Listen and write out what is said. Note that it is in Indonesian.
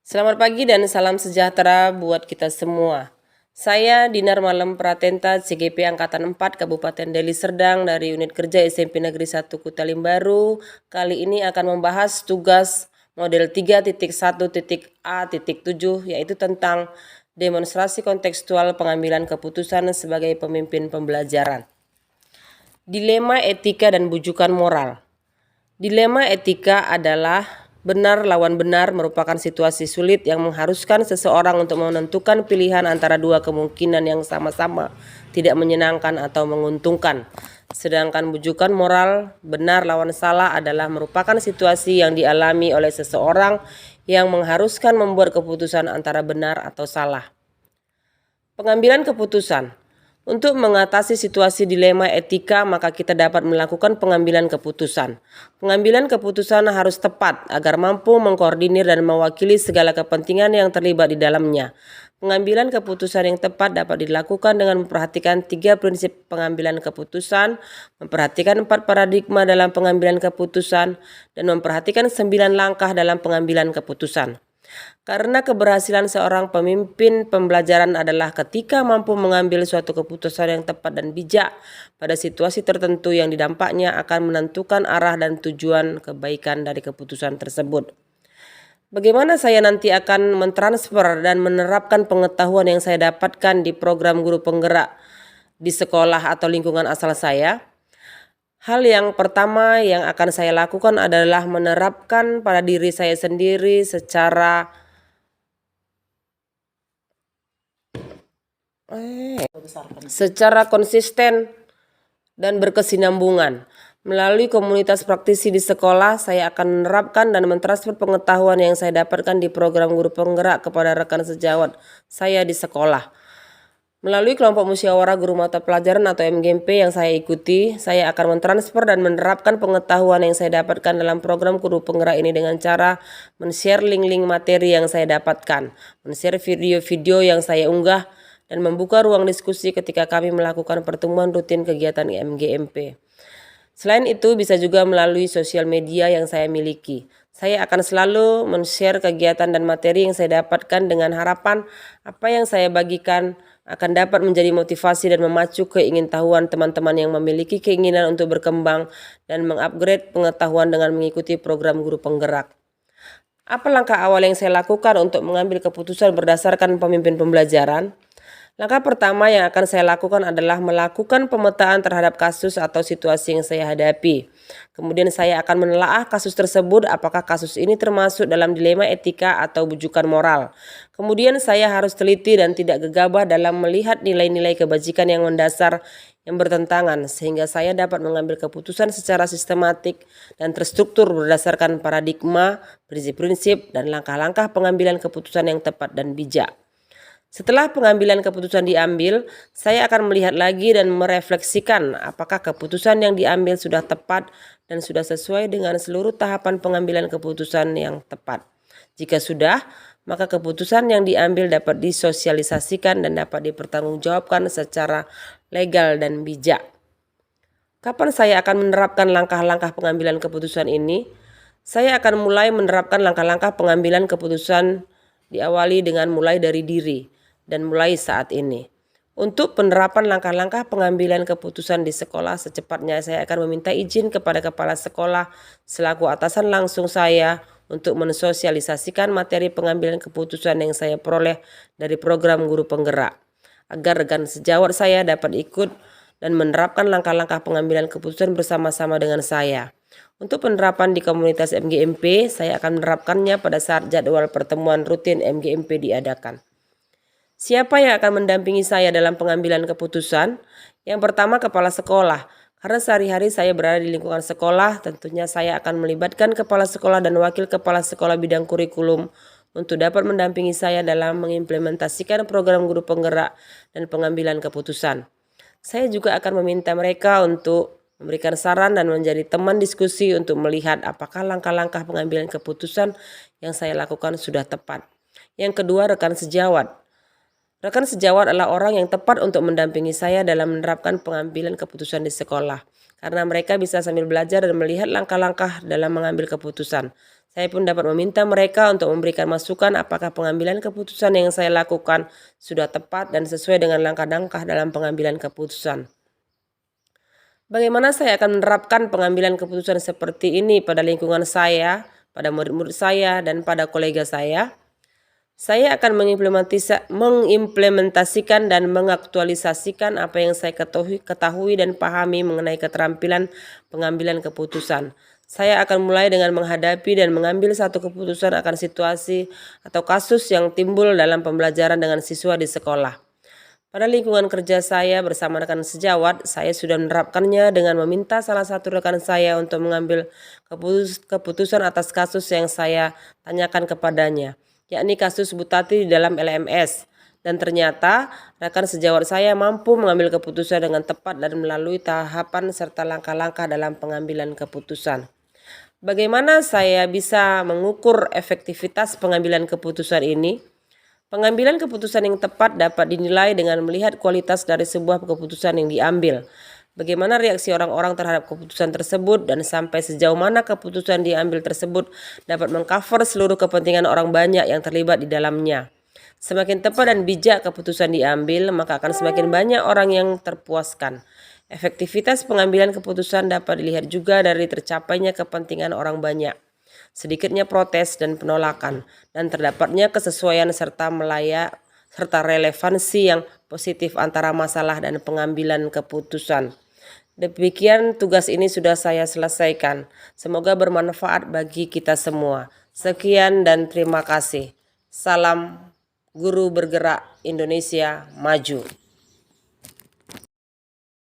Selamat pagi dan salam sejahtera buat kita semua. Saya Dinar Malam Pratenta, CGP Angkatan 4 Kabupaten Deli Serdang dari Unit Kerja SMP Negeri 1 Kutalim Baru. Kali ini akan membahas tugas model 3.1.A.7 yaitu tentang demonstrasi kontekstual pengambilan keputusan sebagai pemimpin pembelajaran. Dilema etika dan bujukan moral. Dilema etika adalah benar lawan benar merupakan situasi sulit yang mengharuskan seseorang untuk menentukan pilihan antara dua kemungkinan yang sama-sama tidak menyenangkan atau menguntungkan. Sedangkan bujukan moral, benar lawan salah adalah merupakan situasi yang dialami oleh seseorang yang mengharuskan membuat keputusan antara benar atau salah. Pengambilan keputusan. Untuk mengatasi situasi dilema etika, maka kita dapat melakukan pengambilan keputusan. Pengambilan keputusan harus tepat agar mampu mengkoordinir dan mewakili segala kepentingan yang terlibat di dalamnya. Pengambilan keputusan yang tepat dapat dilakukan dengan memperhatikan 3 prinsip pengambilan keputusan, memperhatikan 4 paradigma dalam pengambilan keputusan, dan memperhatikan 9 langkah dalam pengambilan keputusan. Karena keberhasilan seorang pemimpin pembelajaran adalah ketika mampu mengambil suatu keputusan yang tepat dan bijak pada situasi tertentu yang dampaknya akan menentukan arah dan tujuan kebaikan dari keputusan tersebut. Bagaimana saya nanti akan mentransfer dan menerapkan pengetahuan yang saya dapatkan di program guru penggerak di sekolah atau lingkungan asal saya? Hal yang pertama yang akan saya lakukan adalah menerapkan pada diri saya sendiri secara konsisten dan berkesinambungan. Melalui komunitas praktisi di sekolah, saya akan menerapkan dan mentransfer pengetahuan yang saya dapatkan di program guru penggerak kepada rekan sejawat saya di sekolah. Melalui kelompok musyawarah guru mata pelajaran atau MGMP yang saya ikuti, saya akan mentransfer dan menerapkan pengetahuan yang saya dapatkan dalam program guru penggerak ini dengan cara men-share link-link materi yang saya dapatkan, men-share video-video yang saya unggah, dan membuka ruang diskusi ketika kami melakukan pertemuan rutin kegiatan MGMP. Selain itu, bisa juga melalui sosial media yang saya miliki. Saya akan selalu men-share kegiatan dan materi yang saya dapatkan dengan harapan apa yang saya bagikan akan dapat menjadi motivasi dan memacu keingintahuan teman-teman yang memiliki keinginan untuk berkembang dan mengupgrade pengetahuan dengan mengikuti program guru penggerak. Apa langkah awal yang saya lakukan untuk mengambil keputusan berdasarkan pemimpin pembelajaran? Langkah pertama yang akan saya lakukan adalah melakukan pemetaan terhadap kasus atau situasi yang saya hadapi. Kemudian saya akan menelaah kasus tersebut apakah kasus ini termasuk dalam dilema etika atau bujukan moral. Kemudian saya harus teliti dan tidak gegabah dalam melihat nilai-nilai kebajikan yang mendasar yang bertentangan sehingga saya dapat mengambil keputusan secara sistematik dan terstruktur berdasarkan paradigma, prinsip-prinsip, dan langkah-langkah pengambilan keputusan yang tepat dan bijak. Setelah pengambilan keputusan diambil, saya akan melihat lagi dan merefleksikan apakah keputusan yang diambil sudah tepat dan sudah sesuai dengan seluruh tahapan pengambilan keputusan yang tepat. Jika sudah, maka keputusan yang diambil dapat disosialisasikan dan dapat dipertanggungjawabkan secara legal dan bijak. Kapan saya akan menerapkan langkah-langkah pengambilan keputusan ini? Saya akan mulai menerapkan langkah-langkah pengambilan keputusan diawali dengan mulai dari diri dan mulai saat ini. Untuk penerapan langkah-langkah pengambilan keputusan di sekolah secepatnya saya akan meminta izin kepada kepala sekolah selaku atasan langsung saya untuk mensosialisasikan materi pengambilan keputusan yang saya peroleh dari program guru penggerak agar rekan sejawat saya dapat ikut dan menerapkan langkah-langkah pengambilan keputusan bersama-sama dengan saya. Untuk penerapan di komunitas MGMP, saya akan menerapkannya pada saat jadwal pertemuan rutin MGMP diadakan. Siapa yang akan mendampingi saya dalam pengambilan keputusan? Yang pertama, kepala sekolah. Karena sehari-hari saya berada di lingkungan sekolah, tentunya saya akan melibatkan kepala sekolah dan wakil kepala sekolah bidang kurikulum untuk dapat mendampingi saya dalam mengimplementasikan program guru penggerak dan pengambilan keputusan. Saya juga akan meminta mereka untuk memberikan saran dan menjadi teman diskusi untuk melihat apakah langkah-langkah pengambilan keputusan yang saya lakukan sudah tepat. Yang kedua, rekan sejawat. Rekan sejawat adalah orang yang tepat untuk mendampingi saya dalam menerapkan pengambilan keputusan di sekolah. Karena mereka bisa sambil belajar dan melihat langkah-langkah dalam mengambil keputusan. Saya pun dapat meminta mereka untuk memberikan masukan apakah pengambilan keputusan yang saya lakukan sudah tepat dan sesuai dengan langkah-langkah dalam pengambilan keputusan. Bagaimana saya akan menerapkan pengambilan keputusan seperti ini pada lingkungan saya, pada murid-murid saya, dan pada kolega saya? Saya akan mengimplementasikan dan mengaktualisasikan apa yang saya ketahui dan pahami mengenai keterampilan pengambilan keputusan. Saya akan mulai dengan menghadapi dan mengambil satu keputusan akan situasi atau kasus yang timbul dalam pembelajaran dengan siswa di sekolah. Pada lingkungan kerja saya bersama rekan sejawat, saya sudah menerapkannya dengan meminta salah satu rekan saya untuk mengambil keputusan atas kasus yang saya tanyakan kepadanya, yakni kasus Bu Tati di dalam LMS. Dan ternyata rekan sejawat saya mampu mengambil keputusan dengan tepat dan melalui tahapan serta langkah-langkah dalam pengambilan keputusan. Bagaimana saya bisa mengukur efektivitas pengambilan keputusan ini? Pengambilan keputusan yang tepat dapat dinilai dengan melihat kualitas dari sebuah keputusan yang diambil. Bagaimana reaksi orang-orang terhadap keputusan tersebut dan sampai sejauh mana keputusan diambil tersebut dapat mengcover seluruh kepentingan orang banyak yang terlibat di dalamnya. Semakin tepat dan bijak keputusan diambil, maka akan semakin banyak orang yang terpuaskan. Efektivitas pengambilan keputusan dapat dilihat juga dari tercapainya kepentingan orang banyak, sedikitnya protes dan penolakan, dan terdapatnya kesesuaian serta relevansi yang positif antara masalah dan pengambilan keputusan. Demikian tugas ini sudah saya selesaikan. Semoga bermanfaat bagi kita semua. Sekian dan terima kasih. Salam Guru Bergerak Indonesia Maju.